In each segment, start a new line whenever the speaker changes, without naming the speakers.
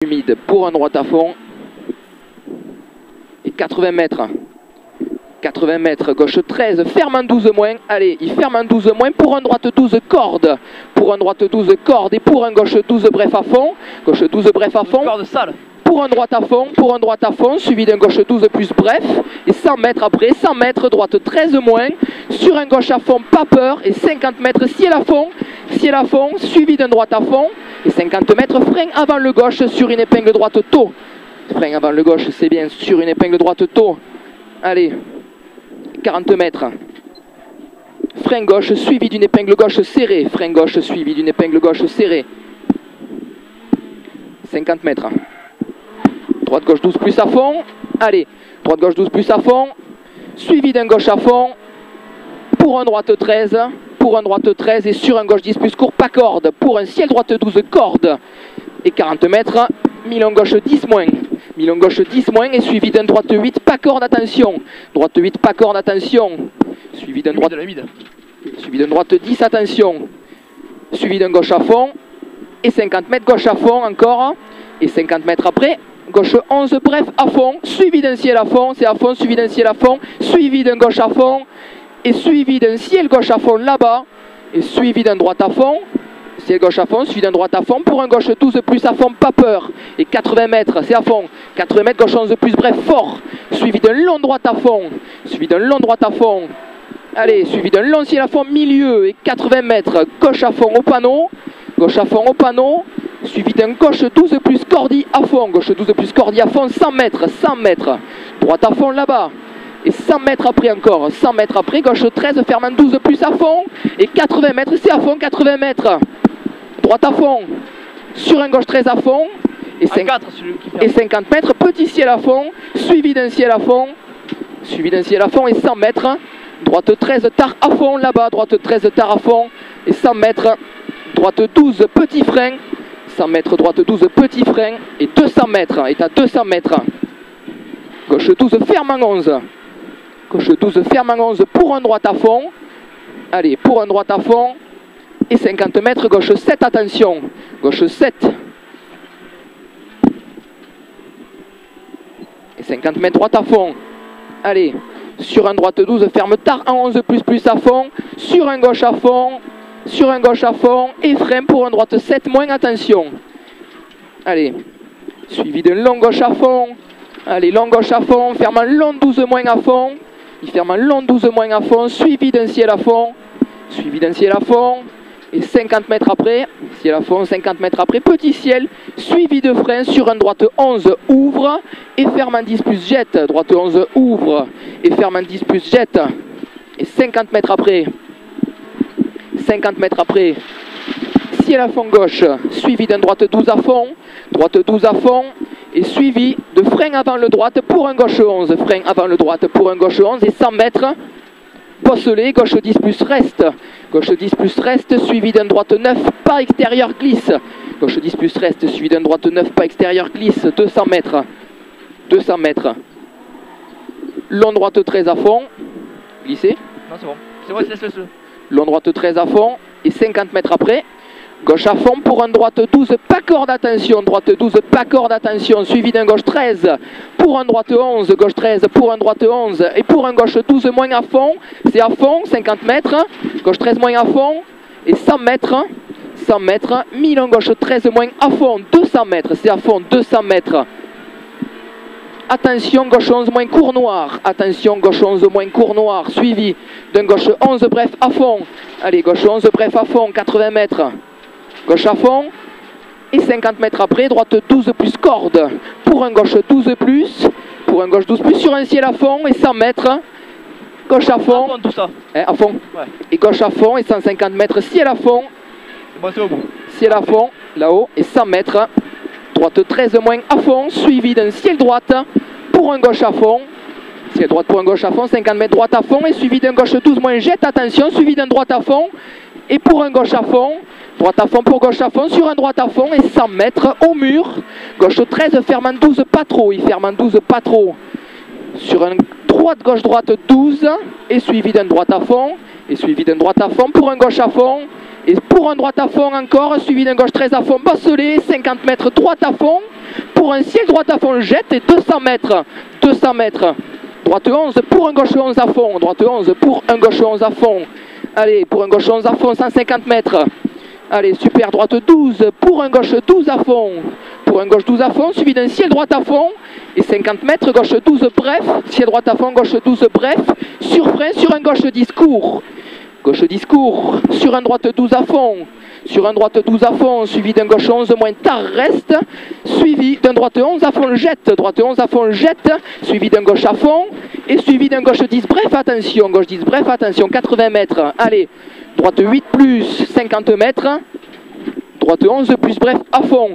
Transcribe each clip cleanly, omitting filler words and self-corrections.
humide pour un droite à fond. Et 80 mètres. 80 mètres, gauche 13, ferme en 12 moins. Allez, il ferme en 12 moins pour un droite 12 cordes. Pour un droite 12 cordes et pour un gauche 12 bref à fond. Gauche 12 bref à fond.
Corde sale.
Pour un droite à fond, suivi d'un gauche 12 plus bref. Et 100 mètres après, 100 mètres, droite 13 moins. Sur un gauche à fond, pas peur. Et 50 mètres, ciel à fond, suivi d'un droite à fond. Et 50 mètres, frein avant le gauche sur une épingle droite tôt. Frein avant le gauche, c'est bien, sur une épingle droite tôt. Allez, 40 mètres. Frein gauche suivi d'une épingle gauche serrée. Frein gauche suivi d'une épingle gauche serrée. 50 mètres. Droite gauche 12 plus à fond. Allez, droite gauche 12 plus à fond. Suivi d'un gauche à fond. Pour un droite 13. Pour un droite 13 et sur un gauche 10 plus court, pas corde. Pour un ciel droite 12 cordes. Et 40 mètres. Milon gauche 10 moins. Milon gauche 10 moins et suivi d'un droite 8, pas corde, attention. Droite 8, pas corde, attention. Suivi d'un droite 10, attention. Suivi d'un gauche à fond. Et 50 mètres, gauche à fond encore. Et 50 mètres après, gauche 11, bref, à fond. Suivi d'un ciel à fond, c'est à fond, suivi d'un ciel à fond. Suivi d'un gauche à fond. Et suivi d'un ciel gauche à fond là-bas. Et suivi d'un droite à fond. Ciel gauche à fond, suivi d'un droite à fond. Pour un gauche 12 plus à fond, pas peur. Et 80 mètres, c'est à fond. 80 mètres, gauche 11 plus, bref, fort. Suivi d'un long droite à fond. Suivi d'un long droite à fond. Allez, suivi d'un long ciel à fond, milieu. Et 80 mètres, gauche à fond au panneau. Gauche à fond au panneau. Suivi d'un gauche 12 plus cordi à fond. Gauche 12 plus cordi à fond, 100 mètres, 100 mètres. Droite à fond là-bas. Et 100 mètres après encore. 100 mètres après, gauche 13, ferme 12 plus à fond. Et 80 mètres, c'est à fond, 80 mètres. Droite à fond, sur un gauche 13 à fond, et 50 mètres, petit ciel à fond, suivi d'un ciel à fond, et 100 mètres, droite 13 tard à fond là-bas, droite 13 tard à fond, et 100 mètres, droite 12 petit frein, 100 mètres, droite 12 petit frein, et 200 mètres, est à 200 mètres, gauche 12 ferme en 11, gauche 12 ferme en 11 pour un droite à fond, allez, pour un droite à fond, et 50 mètres, gauche 7, attention, gauche 7. Et 50 mètres, droite à fond. Allez, sur un droite 12, ferme tard en 11 plus à fond. Sur un gauche à fond, et frein pour un droite 7 moins, attention. Allez, suivi d'un long gauche à fond. Allez, long gauche à fond, ferme un long 12 moins à fond. Il ferme un long 12 moins à fond, suivi d'un ciel à fond. Suivi d'un ciel à fond. Et 50 mètres après, ciel à fond, 50 mètres après, petit ciel, suivi de frein sur un droite 11, ouvre, et ferme en 10 plus jette, droite 11, ouvre, et ferme en 10 plus jette, et 50 mètres après, ciel à fond gauche, suivi d'un droite 12 à fond, et suivi de frein avant le droite pour un gauche 11, frein avant le droite pour un gauche 11, et 100 mètres, bosselet, gauche 10 plus reste. Gauche 10 plus reste, suivi d'un droite 9, pas extérieur glisse. Gauche 10 plus reste, suivi d'un droite 9, pas extérieur glisse. 200 mètres. 200 mètres. Long droite 13 à fond. Glissé.
Non, c'est bon. C'est bon, laisse-le.
Long droite 13 à fond. Et 50 mètres après. Gauche à fond pour un droite 12, pas corde, attention. Droite 12, pas corde, attention. Suivi d'un gauche 13 pour un droite 11. Gauche 13 pour un droite 11. Et pour un gauche 12 moins à fond. C'est à fond, 50 mètres. Gauche 13 moins à fond. Et 100 mètres. 100 mètres. Milon gauche 13 moins à fond. 200 mètres. C'est à fond, 200 mètres. Attention, gauche 11 moins court noir. Attention, gauche 11 moins court noir. Suivi d'un gauche 11 bref à fond. Allez, gauche 11 bref à fond, 80 mètres. Gauche à fond, et 50 mètres après, droite 12 plus corde, pour un gauche 12 plus, sur un ciel à fond, et 100 mètres, gauche à fond,
à fond, tout ça.
À fond,
ouais.
Et gauche à fond, et 150 mètres, ciel à fond,
bon, c'est au bout.
Ciel à fond, là-haut, et 100 mètres, droite 13 moins à fond, suivi d'un ciel droite, pour un gauche à fond, ciel droite pour un gauche à fond, 50 mètres droite à fond, et suivi d'un gauche 12 moins jette, attention, suivi d'un droite à fond, et pour un gauche à fond, droite à fond pour gauche à fond, sur un droite à fond et 100 mètres au mur. Gauche 13, ferme en 12, pas trop, il ferme en 12, pas trop. Sur un droite, gauche, droite 12, et suivi d'un droite à fond, pour un gauche à fond, Et pour un droite à fond encore, suivi d'un gauche 13 à fond, bosselé, 50 mètres, droite à fond. Pour un ciel, droite à fond, jette et 200 mètres. 200 mètres. Droite 11 pour un gauche 11 à fond. Droite 11 pour un gauche 11 à fond. Allez, pour un gauche 11 à fond, 150 mètres. Allez, super, droite 12 pour un gauche 12 à fond. Pour un gauche 12 à fond, suivi d'un ciel droite à fond. Et 50 mètres, gauche 12 bref. Ciel droite à fond, gauche 12 bref. Sur frein, sur un gauche 10 court. Gauche 10 court, sur un droite 12 à fond. Sur un droite 12 à fond, suivi d'un gauche 11 moins tard reste. Suivi d'un droite 11 à fond jette. Droite 11 à fond jette. Suivi d'un gauche à fond. Et suivi d'un gauche 10 bref, attention. Gauche 10 bref, attention. 80 mètres. Allez. Droite 8 plus 50 mètres. Droite 11 plus bref à fond.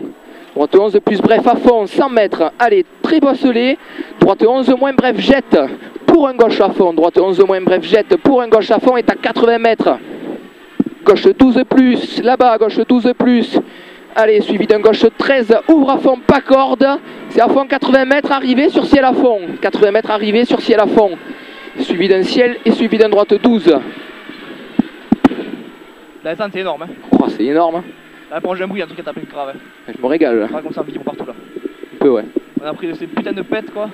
Droite 11 plus bref à fond, 100 mètres. Allez, très bosselé. Droite 11 moins bref jette pour un gauche à fond. Droite 11 moins bref jette pour un gauche à fond est à 80 mètres. Gauche 12 plus, là-bas, gauche 12 plus. Allez, suivi d'un gauche 13, ouvre à fond, pas corde. C'est à fond 80 mètres, arrivé sur ciel à fond. 80 mètres, arrivé sur ciel à fond. Suivi d'un ciel et suivi d'un droite 12.
La descente c'est énorme. Hein.
Oh, c'est énorme.
Là pour un jambouille, un truc à taper grave. Hein.
Je me régale là.
Pas comme ça en vidéo partout là.
Un peu, ouais.
On a pris de ces putains de pètes quoi.